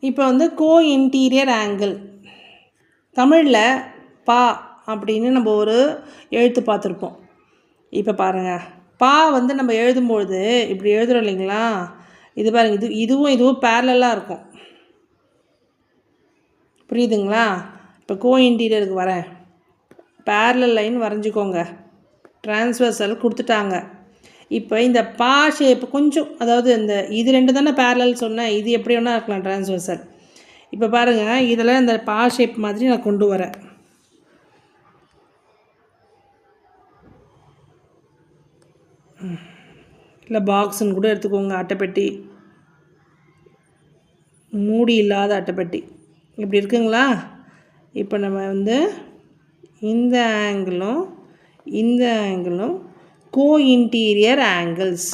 இப்போ வந்து கோ interior angle தமிழில் பா அப்படின்னு நம்ம ஒரு எழுத்து பார்த்துருப்போம். இப்போ பாருங்கள், பா வந்து நம்ம எழுதும்பொழுது இப்படி எழுதுகிறோம் இல்லைங்களா, இது பாருங்கள், இதுவும் பேரலாக இருக்கும். புரியுதுங்களா? இப்போ கோ இன்டீரியருக்கு வரேன். Parallel line வரைஞ்சிக்கோங்க. டிரான்ஸ்வர்சல் கொடுத்துட்டாங்க. இப்போ இந்த பா ஷேப் கொஞ்சம், அதாவது இந்த இது ரெண்டு தானே பேரலல் சொன்னேன், இது எப்படி வேணால் இருக்கலாம் டிரான்ஸ்வர்சல். இப்போ பாருங்கள், இதில் இந்த பா ஷேப் மாதிரி நான் கொண்டு வரேன். இல்லை பாக்ஸுன்னு கூட எடுத்துக்கோங்க, அட்டைப்பெட்டி, மூடி இல்லாத அட்டைப்பெட்டி இப்படி இருக்குங்களா. இப்போ நம்ம வந்து இந்த ஆங்கிளும் இந்த ஆங்கிளும் co interior angles.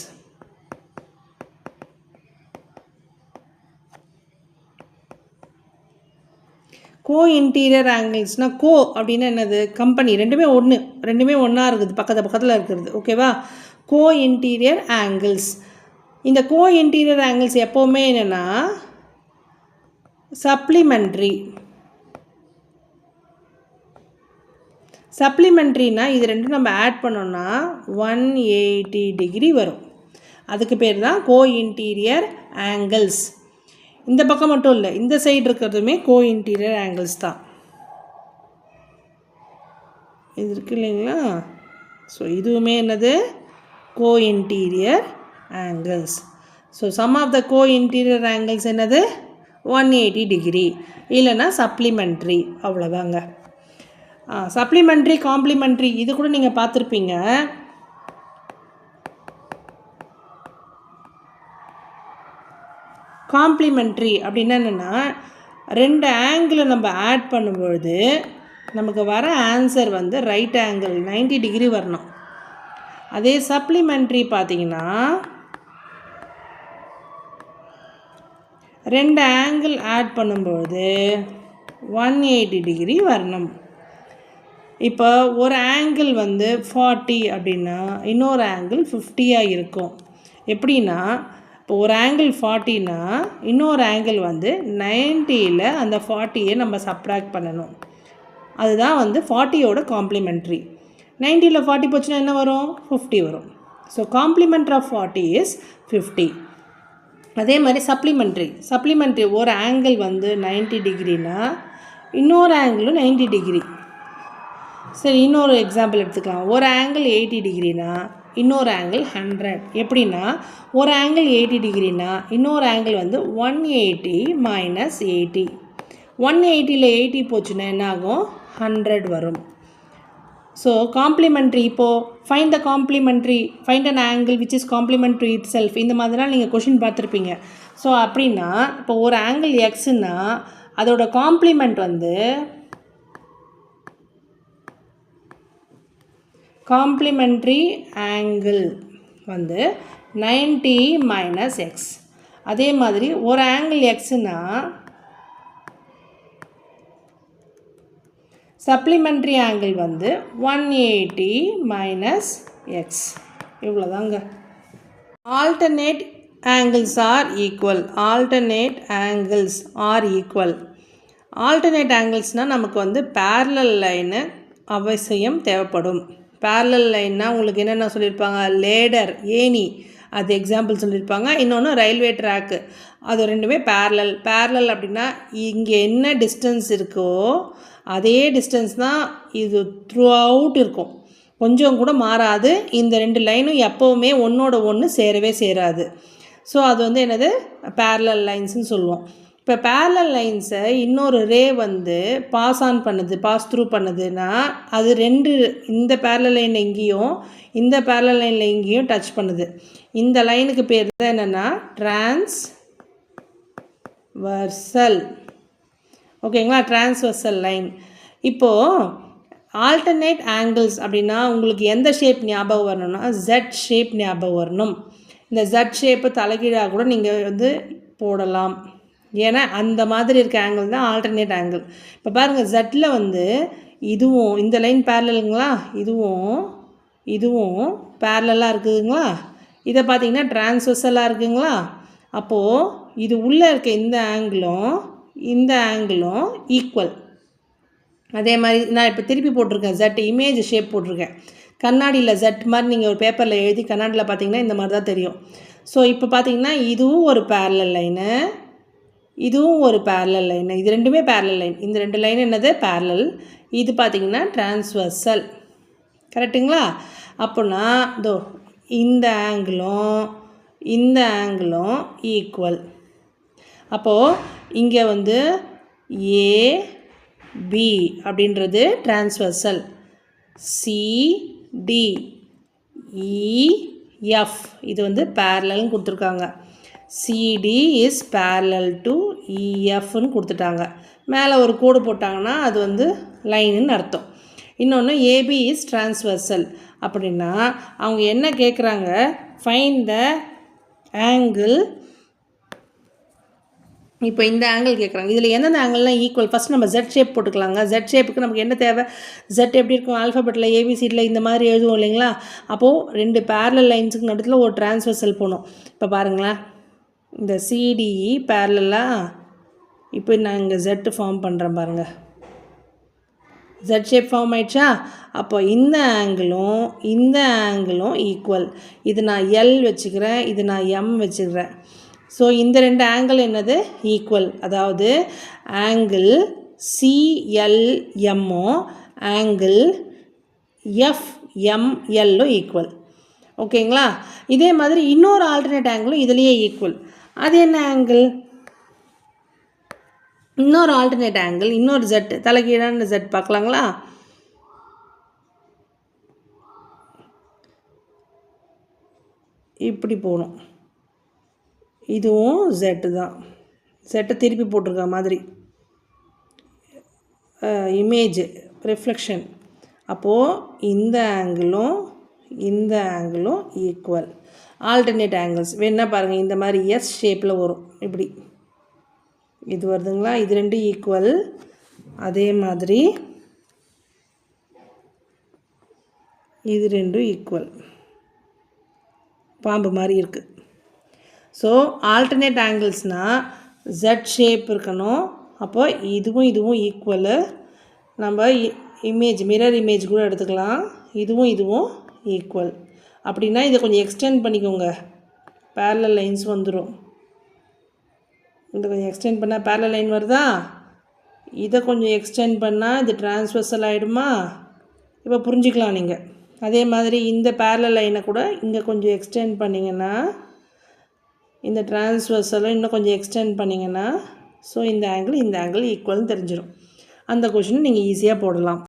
Co interior ஆங்கிள்ஸ்னால் கோ அப்படின்னா என்னது, கம்பெனி, ரெண்டுமே ஒன்றா இருக்குது, பக்கத்தில் இருக்கிறது. ஓகேவா? Co interior angles. இந்த கோ இன்டீரியர் ஆங்கிள்ஸ் எப்போவுமே என்னென்னா சப்ளிமெண்ட்ரினா இது ரெண்டும் நம்ம ஆட் பண்ணோன்னா 180 டிகிரி வரும். அதுக்கு பேர் தான் கோ இன்டீரியர் ஆங்கிள்ஸ். இந்த பக்கம் மட்டும் இல்லை, இந்த சைடு இருக்கிறதுமே கோ இன்டீரியர் ஆங்கிள்ஸ் தான். இது இருக்கு இல்லைங்களா. ஸோ இதுவுமே என்னது, co interior angles. So sum of the co interior angles என்னது, 180 டிகிரி, இல்லைன்னா சப்ளிமெண்ட்ரி. அவ்வளோதாங்க. சப்ளிமெண்ட்ரி, காம்ப்ளிமெண்ட்ரி இது கூட நீங்கள் பார்த்துருப்பீங்க. காம்ப்ளிமெண்ட்ரி அப்படின்னா என்னென்னா, ரெண்டு ஆங்கிளை நம்ம ஆட் பண்ணும்பொழுது நமக்கு வர ஆன்சர் வந்து ரைட் ஆங்கிள் 90 டிகிரி வரணும். அதே சப்ளிமெண்ட்ரி பார்த்தீங்கன்னா ரெண்டு ஆங்கிள் ஆட் பண்ணும்பொழுது 180 டிகிரி வரணும். இப்போ ஒரு ஆங்கிள் வந்து 40 அப்படின்னா இன்னொரு ஆங்கிள் 50 இருக்கும். எப்படின்னா, இப்போ ஒரு ஆங்கிள் 40னா இன்னொரு ஆங்கிள் வந்து 90ல் அந்த 40யை நம்ம சப்ராக்ட் பண்ணணும். அதுதான் வந்து 40யோட காம்ப்ளிமெண்ட்ரி. 90ல் 40 போச்சுன்னா என்ன வரும், 50 வரும். So complement of 40 is 50. அதே மாதிரி சப்ளிமெண்ட்ரி ஒரு ஆங்கிள் வந்து 90 டிகிரினா இன்னொரு ஆங்கிளும் 90 டிகிரி. சரி, இன்னொரு எக்ஸாம்பிள் எடுத்துக்கலாம். ஒரு ஆங்கிள் 80 டிகிரினா இன்னொரு ஆங்கிள் 100. எப்படின்னா, ஒரு ஆங்கிள் 80 டிகிரினா இன்னொரு ஆங்கிள் வந்து 180 மைனஸ் 80. 180ல் 80 போச்சுன்னா என்ன ஆகும், 100 வரும். ஸோ காம்ப்ளிமெண்ட்ரி, இப்போது find an angle which is complementary itself, இந்த மாதிரிலாம் நீங்கள் கொஷின் பார்த்துருப்பீங்க. ஸோ அப்படின்னா இப்போ ஒரு ஆங்கிள் எக்ஸுன்னா அதோட காம்ப்ளிமெண்ட் வந்து காம்ப்ளிமெண்ட்ரி ஆங்கிள் வந்து 90 மைனஸ் எக்ஸ். அதே மாதிரி ஒரு ஆங்கிள் எக்ஸுன்னா சப்ளிமெண்ட்ரி ஆங்கிள் வந்து 180 மைனஸ் எக்ஸ். இவ்வளோதாங்க. Alternate angles are equal. Alternate ஆங்கிள்ஸ்னால் நமக்கு வந்து பேரலல் லைனு அவசியம் தேவைப்படும். பேரலல் லைன்னா உங்களுக்கு என்னென்ன சொல்லியிருப்பாங்க, லேடர், ஏணி, அது எக்ஸாம்பிள் சொல்லியிருப்பாங்க. இன்னொன்று ரயில்வே ட்ராக்கு, அது ரெண்டுமே பேரலல் அப்படின்னா இங்கே என்ன டிஸ்டன்ஸ் இருக்கோ அதே டிஸ்டன்ஸ் தான் இது த்ரூ அவுட் இருக்கும், கொஞ்சம் கூட மாறாது. இந்த ரெண்டு லைனும் எப்போவுமே ஒன்றோட ஒன்று சேராது. ஸோ அது வந்து என்னது, பேரலல் லைன்ஸ்னு சொல்லுவோம். இப்போ பேரலல் லைன்ஸை இன்னொரு ரே வந்து பாஸ் த்ரூ பண்ணுதுன்னா அது ரெண்டு, இந்த பேரலல் லைனில் எங்கேயும் இந்த பேரலல் லைனில் எங்கேயும் டச் பண்ணுது. இந்த லைனுக்கு பேர் தான் என்னென்னா டிரான்ஸ்வர்சல். ஓகேங்களா, டிரான்ஸ்வர்சல் லைன். இப்போது ஆல்டர்னேட் ஆங்கிள்ஸ் அப்படின்னா உங்களுக்கு எந்த ஷேப் ஞாபகம் வரணும்னா ஜெட் ஷேப் ஞாபகம் வரணும். இந்த ஜெட் ஷேப்பு தலைகீழாக கூட நீங்கள் வந்து போடலாம். ஏன்னா அந்த மாதிரி இருக்க ஆங்கிள் தான் ஆல்டர்னேட் ஆங்கிள். இப்போ பாருங்கள், ஜெட்டில் வந்து இதுவும் இந்த லைன் பேரலலுங்களா, இதுவும் பேரலாக இருக்குதுங்களா. இதை பார்த்தீங்கன்னா டிரான்ஸ்வர்சலாக இருக்குங்களா. அப்போது இது உள்ளே இருக்க இந்த ஆங்கிளும் ஈக்குவல். அதே மாதிரி நான் இப்போ திருப்பி போட்டிருக்கேன், ஜெட் இமேஜ் ஷேப் போட்டிருக்கேன். கண்ணாடியில் ஜெட் மாதிரி நீங்கள் ஒரு பேப்பரில் எழுதி கண்ணாடியில் பார்த்தீங்கன்னா இந்த மாதிரி தான் தெரியும். ஸோ இப்போ பார்த்தீங்கன்னா இதுவும் ஒரு பேரலல் லைனு, இதுவும் ஒரு பேரலல் லைனு, இது ரெண்டுமே பேரலல் லைன். இந்த 2 லைன் என்னது பேரலல், இது பார்த்திங்கன்னா டிரான்ஸ்வர்சல். கரெக்டுங்களா? அப்போனா இதோ இந்த ஆங்கிளும் ஈக்குவல். அப்போது இங்கே வந்து ஏபி அப்படின்றது டிரான்ஸ்வர்சல், சிடிஇஎஃப் இது வந்து பேரலல்னு கொடுத்துருக்காங்க. சிடி இஸ் பேரலல் டு இஎஃப்னு கொடுத்துட்டாங்க. மேலே ஒரு கோடு போட்டாங்கன்னா அது வந்து லைனுன்னு அர்த்தம். இன்னொன்று ஏபி இஸ் டிரான்ஸ்வர்சல் அப்படின்னா அவங்க என்ன கேட்குறாங்க, ஃபைண்ட் த ஆங்கிள். இப்போ இந்த ஆங்கிள் கேட்குறாங்க. இதில் எந்தெந்த ஆங்கிள்லாம் ஈக்குவல், ஃபஸ்ட் நம்ம ஜெட் ஷேப் போட்டுக்கலாங்க. ஜெட் ஷேப்புக்கு நமக்கு என்ன தேவை, ஜெட் எப்படி இருக்கும், ஆல்ஃபபெட்டில் ஏபிசிடியில் இந்த மாதிரி எழுதுவோம் இல்லைங்களா. அப்போது 2 பேரலல் லைன்ஸுக்கு நடுத்தில் ஒரு டிரான்ஸ்வர்சல் போகணும். இப்போ பாருங்களேன், இந்த சிடிஇ பேரலாக இப்போ நான் இங்கே ஜெட்டு ஃபார்ம் பண்ணுறேன் பாருங்கள், ஜெட் ஷேப் ஃபார்ம் ஆயிடுச்சா. அப்போ இந்த ஆங்கிளும் ஈக்குவல். இது நான் எல் வச்சுக்கிறேன், இது நான் எம் வச்சுக்கிறேன். ஸோ இந்த 2 ஆங்கிள் என்னது ஈக்குவல். அதாவது ஆங்கிள் சிஎல்எம்மும் ஆங்கிள் எஃப்எம்எல்லும் ஈக்குவல். ஓகேங்களா? இதே மாதிரி இன்னொரு ஆல்டர்னேட் ஆங்கிளும் இதுலேயே ஈக்குவல். அது என்ன ஆங்கிள், இன்னொரு ஆல்டர்னேட் ஆங்கிள், இன்னொரு ஜெட் தலைகீழான ஜெட் பார்க்கலாங்களா. இப்படி போகணும், இதுவும் ஜெட்டு தான், ஜெட்டை திருப்பி போட்டிருக்க மாதிரி இமேஜ் ரிஃப்ளெக்ஷன். அப்போது இந்த ஆங்கிளும் ஈக்குவல். ஆல்டர்னேட் ஆங்கிள்ஸ் வேணா பாருங்கள், இந்த மாதிரி எஸ் ஷேப்பில் வரும், இப்படி இது வருதுங்களா. இது 2 ஈக்குவல். அதே மாதிரி இது 2 ஈக்குவல், பாம்பு மாதிரி இருக்குது. ஸோ ஆல்டர்னேட் ஆங்கிள்ஸ்னால் ஜெட் ஷேப் இருக்கணும். அப்போ இதுவும் ஈக்குவலு. நம்ம மிரர் இமேஜ் கூட எடுத்துக்கலாம். இதுவும் ஈக்குவல். அப்படின்னா இதை கொஞ்சம் எக்ஸ்டெண்ட் பண்ணிக்கோங்க, பேரலல் லைன்ஸ் வந்துடும். இதை கொஞ்சம் எக்ஸ்டெண்ட் பண்ணால் பேரலல் லைன் வருதா, இதை கொஞ்சம் எக்ஸ்டெண்ட் பண்ணால் இது டிரான்ஸ்வர்சல் ஆகிடுமா. இப்போ புரிஞ்சிக்கலாம் நீங்கள். அதே மாதிரி இந்த பேரலல் லைனை கூட இங்கே கொஞ்சம் எக்ஸ்டெண்ட் பண்ணிங்கன்னா, இந்த டிரான்ஸ்வர்சலும் இன்னும் கொஞ்சம் எக்ஸ்டெண்ட் பண்ணிங்கன்னா, ஸோ இந்த ஆங்கிள் ஈக்குவல்னு தெரிஞ்சிடும். அந்த கொஷினை நீங்கள் ஈஸியாக போடலாம்.